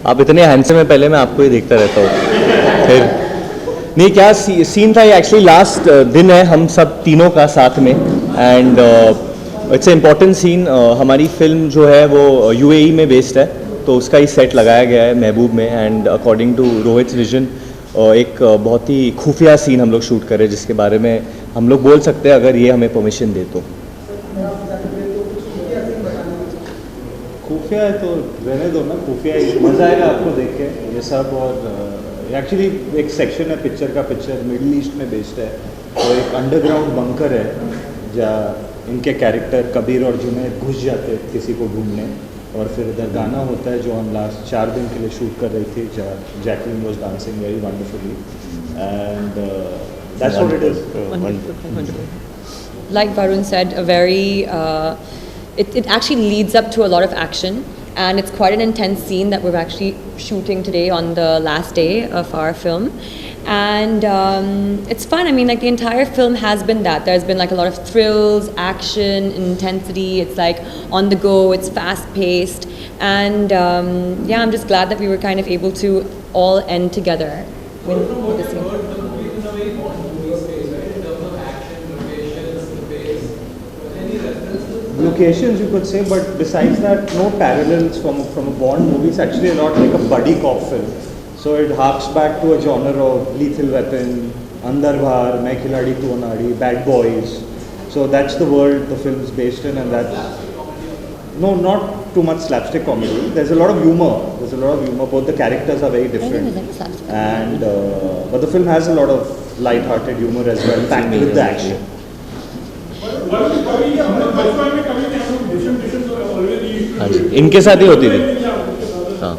आप इतने हैंडसम हैं, पहले मैं आपको ही देखता रहता हूँ। फिर नहीं, क्या सीन था ये, एक्चुअली लास्ट दिन है हम सब तीनों का साथ में, and it's a important scene. हमारी फिल्म जो है वो यूएई में बेस्ड है, तो उसका ही सेट लगाया गया है महबूब में, एंड अकॉर्डिंग टू रोहित्स विजन एक बहुत ही खुफिया सीन हम लोग शूट कर रहे हैं, जिसके बारे में हम लोग बोल सकते हैं अगर ये हमें परमिशन दे तो। खुफिया है तो रहने दो ना, खुफिया ही मज़ा आएगा आपको देख के ये सब। और एक्चुअली एक सेक्शन है पिक्चर का, पिक्चर मिडिल ईस्ट में बेस्ड है, तो एक अंडरग्राउंड बंकर है जहाँ इनके कैरेक्टर कबीर और जुनैद घुस जाते हैं किसी को ढूंढने, और फिर इधर गाना होता है जो हम लास्ट 4 दिन के लिए शूट कर रही थी, जहाँ Jacqueline was dancing very wonderfully, and that's what it is. Like Varun said, a very it actually leads up to a lot of action, and it's quite an intense scene that we're actually shooting today on the last day of our film. And it's fun. I mean, like the entire film has been that. There's been like a lot of thrills, action, intensity. It's like on the go. It's fast paced, and yeah, I'm just glad that we were kind of able to all end together with this scene. Locations you could say, but besides that, no parallels from a Bond movie. It's actually a lot like a buddy cop film. So it harks back to a genre of Lethal Weapon, Andar Bahar, Main Khiladi Tu Anadi, Bad Boys. So that's the world the film is based in, and that's not too much slapstick comedy. There's a lot of humor. Both the characters are very different, and but the film has a lot of light-hearted humor as well, packed with the action. हाँ जी, इनके साथ ही होती थी। हाँ,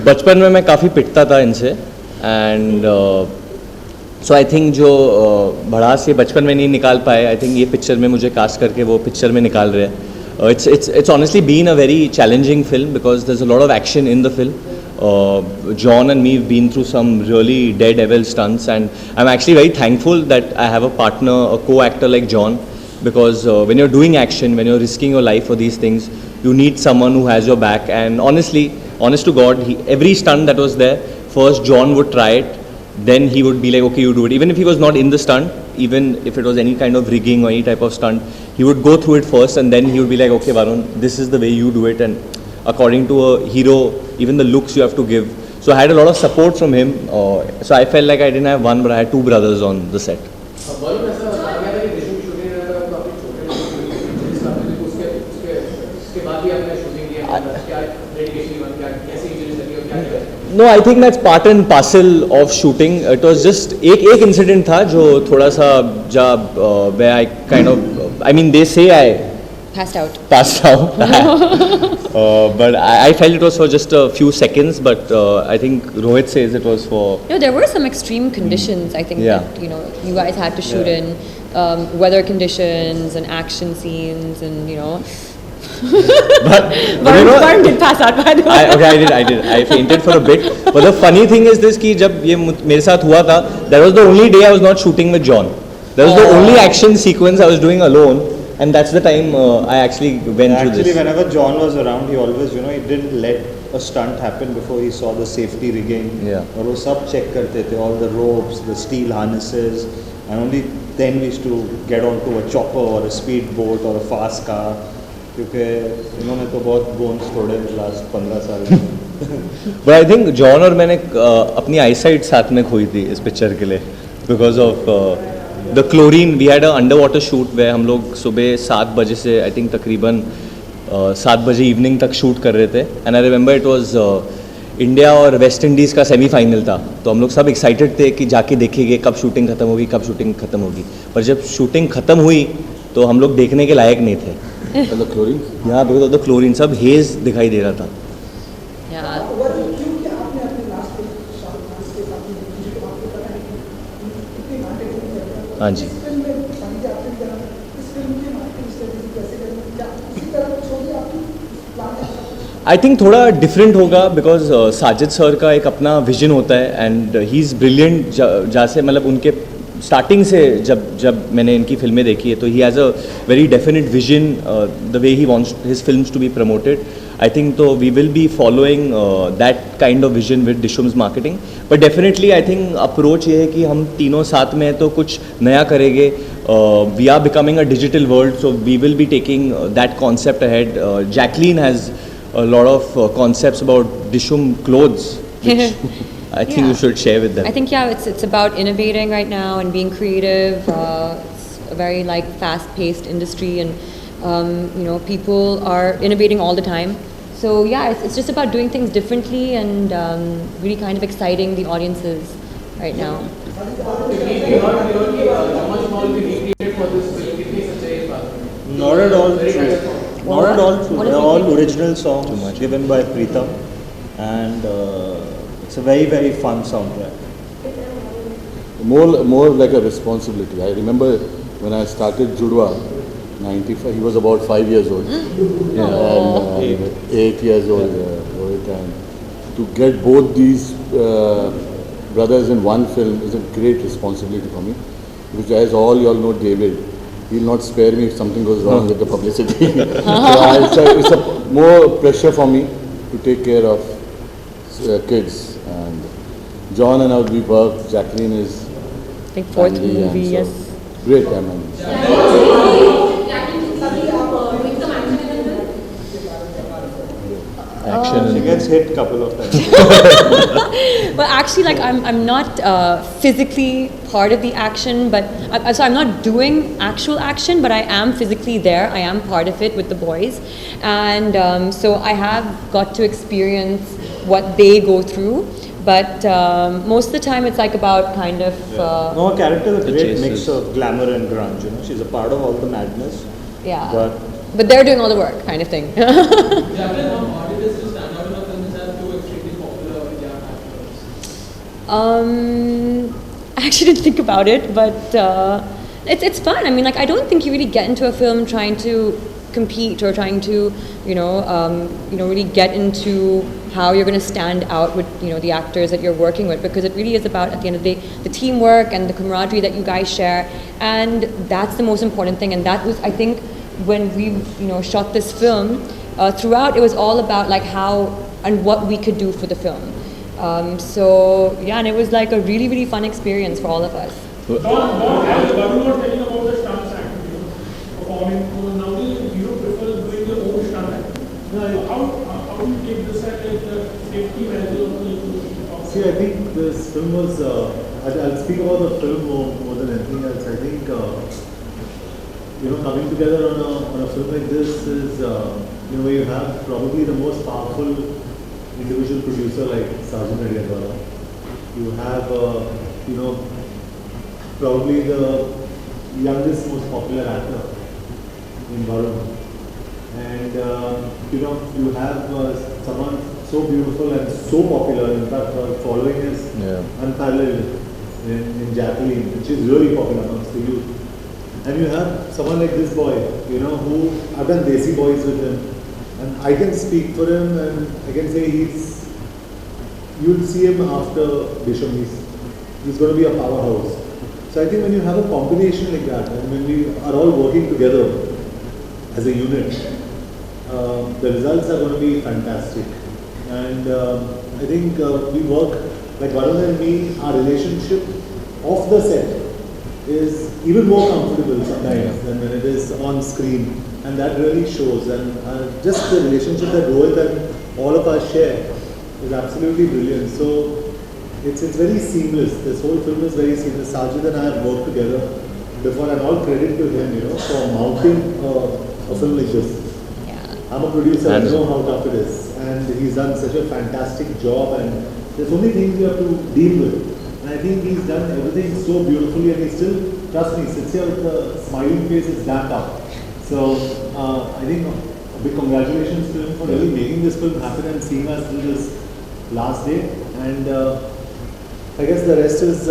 बचपन में मैं काफ़ी पिटता था इनसे, एंड सो आई थिंक जो भड़ास ये बचपन में नहीं निकाल पाए, आई थिंक ये पिक्चर में मुझे कास्ट करके वो पिक्चर में निकाल रहे हैं। It's honestly been a very challenging film because there's a lot of action in the film. John and me have been through some really daredevil stunts, and I'm actually very thankful that I have a partner, a co-actor like John, because when you're doing action, when you're risking your life for these things, you need someone who has your back. And honestly, honest to God, every stunt that was there, first John would try it, then he would be like, okay, you do it. Even if he was not in the stunt, even if it was any kind of rigging or any type of stunt, he would go through it first, and then he would be like, okay Varun, this is the way you do it, and according to a hero, even the looks you have to give. So I had a lot of support from him. So I felt like I didn't have one, but I had 2 brothers on the set. No, I think that's part and parcel of shooting. It was just एक incident था जो थोड़ा सा जब where I kind of, I mean they say I Passed out. But I felt it was for just a few seconds, but I think Rohit says it was for... There were some extreme conditions, I think, that, you guys had to shoot in. Weather conditions and action scenes and, but Varun did pass out, by the way. I did. I fainted for a bit. But the funny thing is this, कि जब ये मेरे साथ हुआ था, that was the only day I was not shooting with John. That was the only action sequence I was doing alone. And that's the time I actually went through this. Actually, whenever John was around, he always, he didn't let a stunt happen before he saw the safety rigging. Yeah. और वो सब check करते थे, all the ropes, the steel harnesses, and only then we used to get onto a chopper or a speed boat or a fast car. क्योंकि इन्होंने तो बहुत bones तोड़े last 15 साल में. But I think John और मैंने अपनी eyesight साथ में खोई थी इस picture के लिए, because of the chlorine. We had an underwater shoot where हम लोग सुबह 7 बजे से I think तकरीबन 7 बजे इवनिंग तक शूट कर रहे थे, and I remember it was India और वेस्ट इंडीज़ का सेमीफाइनल था, तो हम लोग सब एक्साइटेड थे कि जाके देखेंगे कब शूटिंग ख़त्म होगी, पर जब शूटिंग ख़त्म हुई तो हम लोग देखने के लायक नहीं थे. क्लोरीन, यहाँ बिकॉज ऑफ द क्लोरीन सब हेज दिखाई दे रहा था. हाँ जी. आई थिंक थोड़ा डिफरेंट होगा बिकॉज साजिद सर का एक अपना विजन होता है एंड ही इज़ ब्रिलियंट. जैसे मतलब उनके स्टार्टिंग से जब मैंने इनकी फिल्में देखी है तो he has a very definite vision the way he wants his films to be promoted. I think तो we will be following that kind of vision with Dishoom's marketing. But definitely I think approach ये है कि हम तीनों साथ में हैं तो कुछ नया करेंगे. We are becoming a digital world, so we will be taking that concept ahead. Jacqueline has a lot of concepts about Dishoom clothes, which I think you should share with them. I think it's about innovating right now and being creative. It's a very like fast-paced industry, and people are innovating all the time. So it's just about doing things differently and really kind of exciting the audiences right now. Not at all true. Not at all true. They're all original songs given by Preetham, and it's a very, very fun soundtrack. More like a responsibility. I remember when I started Judwa, 95. He was about 5 years old, and 8 years old. And to get both these brothers in one film is a great responsibility for me. Because as all you all know, David. He'll not spare me if something goes wrong with the publicity. So it's a more pressure for me to take care of kids. And John and I, we work. Jacqueline is I think fourth family, movie, and yes. so great. I mean, Action. She gets hit a couple of times. Well, actually, like I'm not physically part of the action, but so I'm not doing actual action, but I am physically there. I am part of it with the boys, and so I have got to experience what they go through. But most of the time, it's like about kind of. No, her character is a The great chases. mix of glamour and grunge. She's a part of all the madness. Yeah. But But they're doing all the work, kind of thing. Jacqueline, how hard it is to stand out in a film which has two extremely popular young actors? I actually didn't think about it, but it's fun. I mean, like I don't think you really get into a film trying to compete or trying to, really get into how you're going to stand out with, the actors that you're working with, because it really is about, at the end of the day, the teamwork and the camaraderie that you guys share, and that's the most important thing. And that was, I think, when we, shot this film, throughout it was all about like how and what we could do for the film. And it was like a really, really fun experience for all of us. Varun was telling about the stunts acting, performing. So now the hero prefers doing their own stunt acting. How do you take this at the safety measures? See, I think this film was. I'll speak about the film more than anything else. I think coming together on a film like this is where you have probably the most powerful individual producer like Sergeant Dhawan. You have probably the youngest, most popular actor in Varun, and you have someone so beautiful and so popular. In fact, following is unparalleled in Jacqueline, which is really popular amongst the youth. And you have someone like this boy, who I've done Desi Boys with him, and I can speak for him, and I can say you'll see him after Dishoom. He's going to be a powerhouse. So I think when you have a combination like that, and when we are all working together as a unit, the results are going to be fantastic. And I think we work, like Varun and me, our relationship off the set is even more comfortable sometimes than when it is on screen, and that really shows. And just the relationship that Rohit and all of us share is absolutely brilliant. So it's very seamless. This whole film is very seamless. Sajid and I have worked together before, and all credit to him, for mounting a film like this. Yeah. I'm a producer, I know how tough it is, and he's done such a fantastic job, and there's only things you have to deal with. And I think he's done everything so beautifully, and he still, trust me, sits here with a smiling face, is damn up. So I think a big congratulations to him for really making this film happen and seeing us through this last day. And I guess the rest is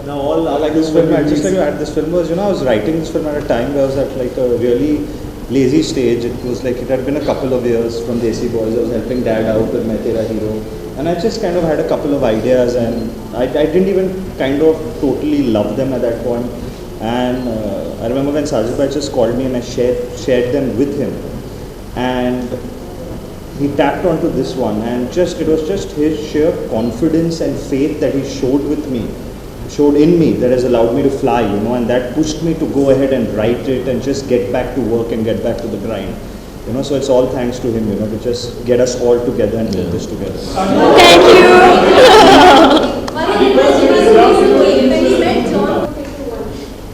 now all. I like this film. I just like to add, this film was, I was writing this film at a time where I was at like a really lazy stage. It was like, it had been a couple of years from Desi Boys. I was helping Dad out with Main Tera Hero. And I just kind of had a couple of ideas, and I didn't even kind of totally love them at that point. And I remember when Sajid Bhai just called me and I shared them with him, and he tapped onto this one, and it was just his sheer confidence and faith that he showed in me that has allowed me to fly, and that pushed me to go ahead and write it and just get back to work and get back to the grind. So it's all thanks to him, to just get us all together and put this together. Thank you.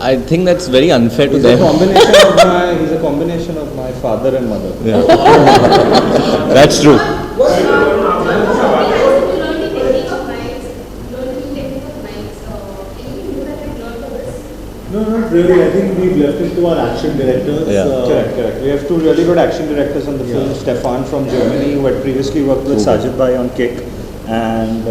I think that's very unfair to He's them. a combination of my father and mother. Yeah. That's true. No, not really. I think we've left it to our action directors. Yeah. Correct. We have two really good action directors on the film. Stefan from Germany, who had previously worked with Sajid Bhai on Kick, and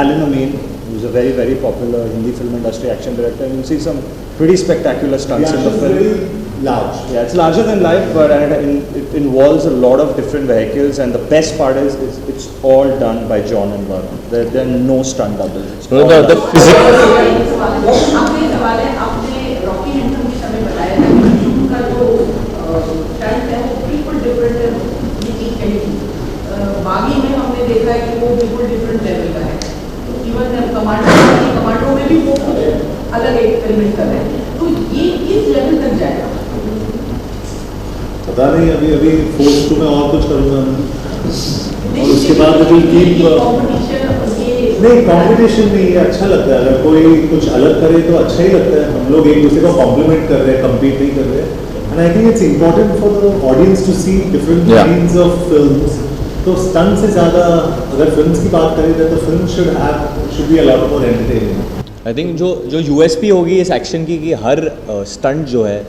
Alan Amin, who's a very, very popular Hindi film industry action director. And you'll see some pretty spectacular stunts in the film. Very large. Yeah, it's larger than life, but it involves a lot of different vehicles, and the best part is it's all done by John and Varun. There are no stunt doubles. It's all The done. बागी में हमने देखा है कि वो बिल्कुल different level का है, इवन कमांडो में भी वो अलग एक्सपेरिमेंट कर रहे हैं, तो ये किस लेवल तक जाएगा पता नहीं. अभी फोर्स 2 में और कुछ करूँगा और उसके बाद नहीं, कंपटीशन नहीं है. अच्छा लगता है अगर कोई कुछ अलग करे तो अच्छा ही लगता है. हम लोग एक दूसरे को कॉम्प्लीमेंट कर रहे हैं, कम्पीट नहीं कर रहे. And I think it's important for the audience to see different kinds of films. तो स्टंट से ज़्यादा अगर फिल्म्स की बात करें तो film should be a lot more entertaining. I think जो यूएसपी होगी इस एक्शन की कि हर स्टंट जो है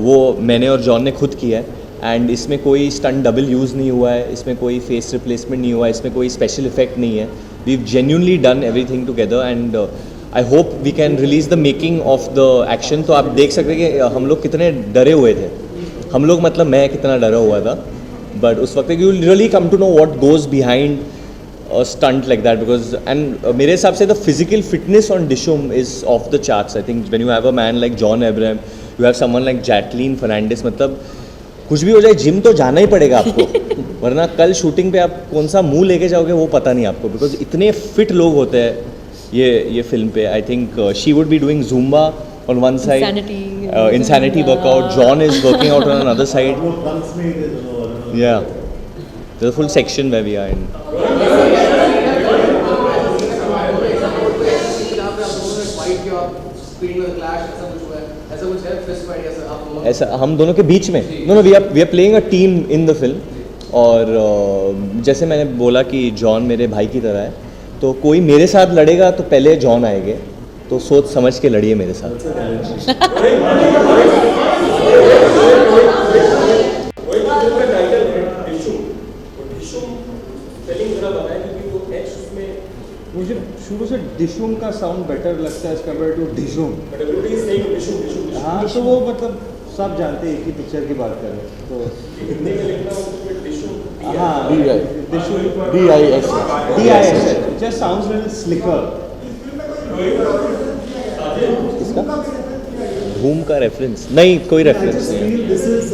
वो मैंने और जॉन ने खुद किया है, एंड इसमें कोई स्टंट डबल यूज़ नहीं हुआ है, इसमें कोई फेस रिप्लेसमेंट नहीं हुआ है, इसमें कोई स्पेशल इफेक्ट नहीं है. We genuinely done everything together, and I hope we can release the making of the action. तो आप देख सकते हैं कि हम लोग कितने डरे हुए थे. हम लोग मतलब मैं कितना डरा हुआ था, बट उस वक्त you really come to know what goes behind a stunt like that, because मेरे हिसाब से the physical fitness on Dishoom is off the charts. I think when you have a man like John Abraham, you have someone like Jacqueline, Fernandes, मतलब कुछ भी हो जाए gym तो जाना ही पड़ेगा आपको, वरना कल शूटिंग पे आप कौन सा मुंह लेके जाओगे वो पता नहीं आपको, बिकॉज इतने फिट लोग होते हैं ये फिल्म पे. I think she would be doing Zumba on one side, insanity workout. John is working out on another side. Yeah, there's a full section where we are in. ऐसा हम दोनों के बीच में no we are playing a team in the film. और जैसे मैंने बोला कि जॉन मेरे भाई की तरह है, तो कोई मेरे साथ लड़ेगा तो पहले जॉन आएंगे, तो सोच समझ के लड़िए मेरे साथ. मुझे शुरू से डिशूम का साउंड बेटर लगता है एज कम्पेयर टू डिशूम. हाँ, तो वो मतलब सब जानते हैं एक ही पिक्चर की बात कर रहे हैं, तो हाँ DIS just sounds little slicker. किसका धूम का रेफरेंस नहीं, कोई रेफरेंस नहीं. दिस इज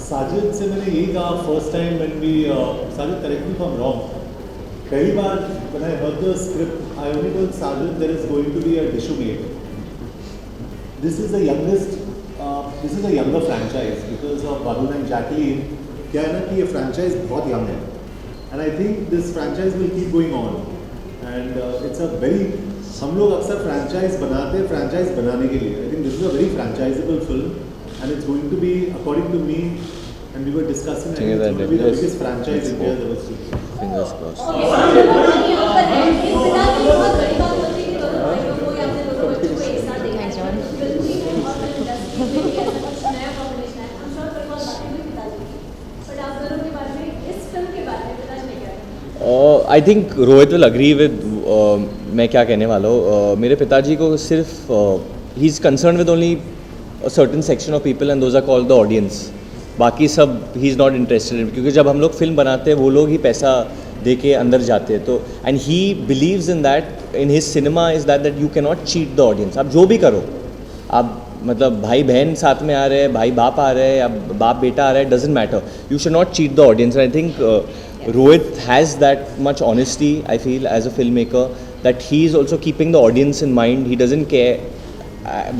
साजिद से मैंने यही कहा first time when we Sajid correct me if I am wrong. पहली बार when I heard the script, I only told Sajid there is going to be a Dishoom 8. This is the youngest, this is a younger franchise because of Varun and Jacqueline. क्या है ना कि ये franchise बहुत young है, and I think this franchise will keep going on, and it's a very, हम लोग अक्सर franchise बनाते हैं franchise बनाने के लिए. I think this is a very franchisable film, and it's going to be, according to me, and we were discussing, I think it's going to be the biggest franchise India has ever seen. Fingers crossed. I think Rohit will agree with मैं क्या कहने वाला हूँ. मेरे पिताजी को सिर्फ he is concern with only a certain section of people, and those are called the audience. बाकी सब he is not interested in, क्योंकि जब हम लोग फिल्म बनाते हैं वो लोग ही पैसा दे के अंदर जाते हैं. तो and he believes in that in his cinema is that you can not cheat the audience. आप जो भी करो, आप मतलब भाई बहन साथ में आ रहे हैं, भाई बाप आ रहे हैं या बाप बेटा आ रहा है, doesn't matter. You should not cheat the audience. I think Rohit has that much honesty, I feel, as a filmmaker, that he is also keeping the audience in mind. He doesn't care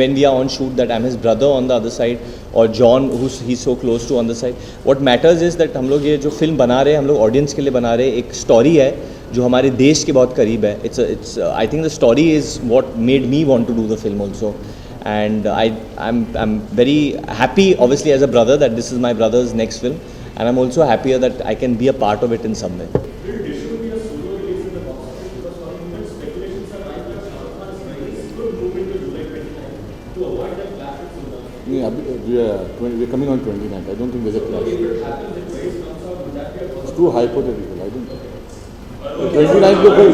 when we are on shoot that I'm his brother on the other side or John who's he's so close to on the side. What matters is that हम लोग ये जो film बना रहे हैं, हम लोग audience के लिए बना रहे हैं. एक स्टोरी है जो हमारे देश के बहुत करीब है. It's I think the story is what made me want to do the film also. And I'm very happy, obviously, as a brother, that this is my brother's next film. And I'm also happier that I can be a part of it in some way. Will Dishoom be a solo release in the box office? Because for moment speculations are right that Shah Rukh Khan's release could move into July 29 to avoid that clash with Sultan. Yeah, we're coming on 29th. I don't think there's a clash. If it happens, if race comes out, would that be a It's possibility? too hypothetical. I don't think. 29th को कोई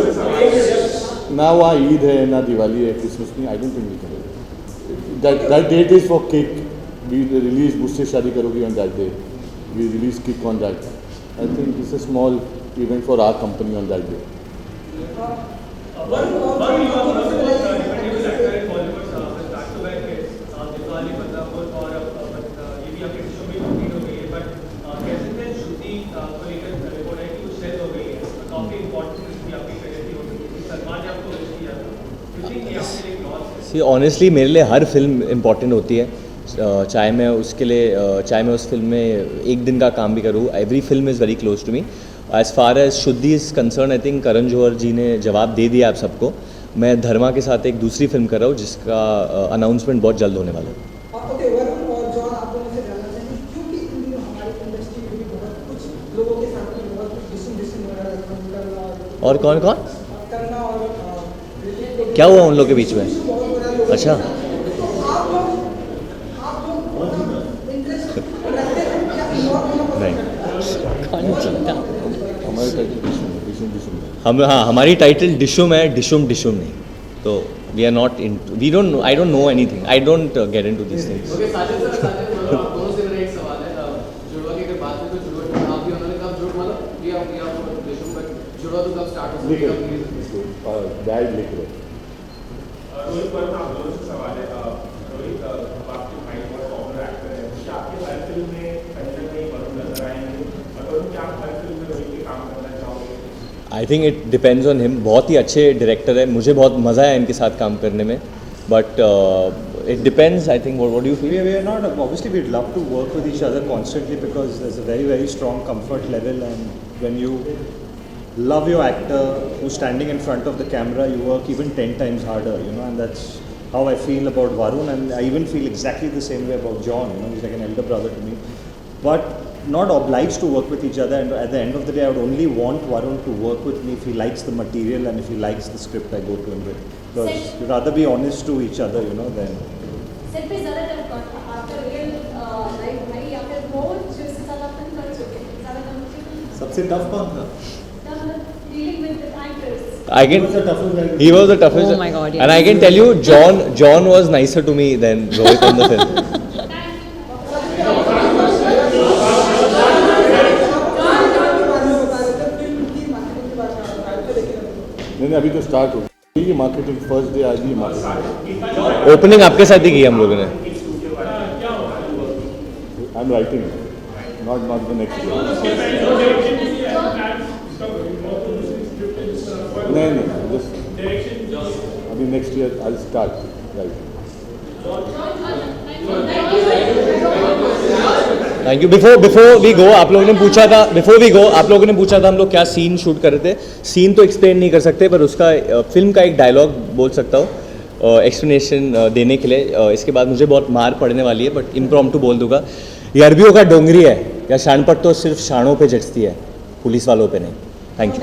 ना वहाँ ईद है ना दिवाली है, Christmas नहीं. I don't think we can. That date is for cake. We release मुझसे शादी करोगी on that day. We release Kick on that. I think it's a small event for our company on that day. See, honestly, मेरे लिए हर film important होती है. चाहे मैं उसके लिए चाहे मैं उस फिल्म में एक दिन का काम भी करूँ. Every film is very close to me. As far as Shuddhi is concern, I think Karan Johar ji ने जवाब दे दिया आप सबको. मैं धर्मा के साथ एक दूसरी फिल्म कर रहा हूँ जिसका अनाउंसमेंट बहुत जल्द होने वाला है. ओके, वरुण और जॉन, आप दोनों से जानना चाहेंगे क्योंकि इन दिनों हमारी इंडस्ट्री में भी बहुत कुछ लोगों के साथ में बहुत कुछ डिसम वगैरह और कौन कौन करना और क्या हुआ उन लोगों के बीच में? अच्छा, हमारे टाइटल डिशूम हम हाँ हमारी टाइटल डिशूम है, डिशूम नहीं. तो we are not in, we don't know, I don't know anything, I don't get into this things. Okay, Sajid sir, आप दोनों से मेरा एक सवाल है. जुड़वा की अगर बात करें तो जुड़वा आप भी उन्होंने कब जुड़ मतलब ये आप डिशूम बट जुड़वा तो कब स्टार्ट हो सकता है? डैड लिख रहे. रोहित पर आप दोनों से सवाल है. रोहित, आपके भाई बहुत पॉपुलर एक्टर है. क्या आपके हर फिल्म में कहीं ना कहीं वरुण नजर आएंगे? और क्या आप हर फिल्म में रोहित के काम करना चाहोगे? I think it depends on him. बहुत ही अच्छे डायरेक्टर है, मुझे बहुत मज़ा आया इनके साथ काम करने में. But it depends, I think. What do you feel? We are not, obviously we'd love to work with each other constantly because there's a very, very strong comfort level, and when you love your actor who's standing in front of the camera, you work even 10 times harder, you know, and that's how I feel about Varun, and I even feel exactly the same way about John, you know, he's like an elder brother to me. But not obliged to work with each other, and at the end of the day I would only want Varun to work with me if he likes the material and if he likes the script I go to him with. Because you'd rather be honest to each other, you know, than set पे ज़्यादा tough आपका real life भाई या फिर वो जिसके साथ आप फिल्म कर चुके हैं ज़्यादा कम्फर्टेबल? सबसे टफ कौन था? Dealing with the actors. I can. He was the toughest. Oh my God, yes. And I can tell you, John was nicer to me than Rohit on the film. नहीं अभी तो start हो ये marketing. First day आज ही marketing. Opening आपके साथ ही की हम लोगों ने. I am writing not the next day. नहीं जस्ट अभी next year I start writing. Thank you. Before we go आप लोगों ने पूछा था हम लोग क्या सीन शूट कर रहे थे. सीन तो एक्सप्लेन नहीं कर सकते, पर उसका फिल्म का एक डायलॉग बोल सकता हूँ एक्सप्लेनेशन देने के लिए. इसके बाद मुझे बहुत मार पड़ने वाली है, बट इम्प्रॉम्प्टू बोल दूंगा. ये अरबियों का डोंगरी है या शानपट तो सिर्फ शानों पे जचती है, पुलिस वालों पे नहीं. Thank you.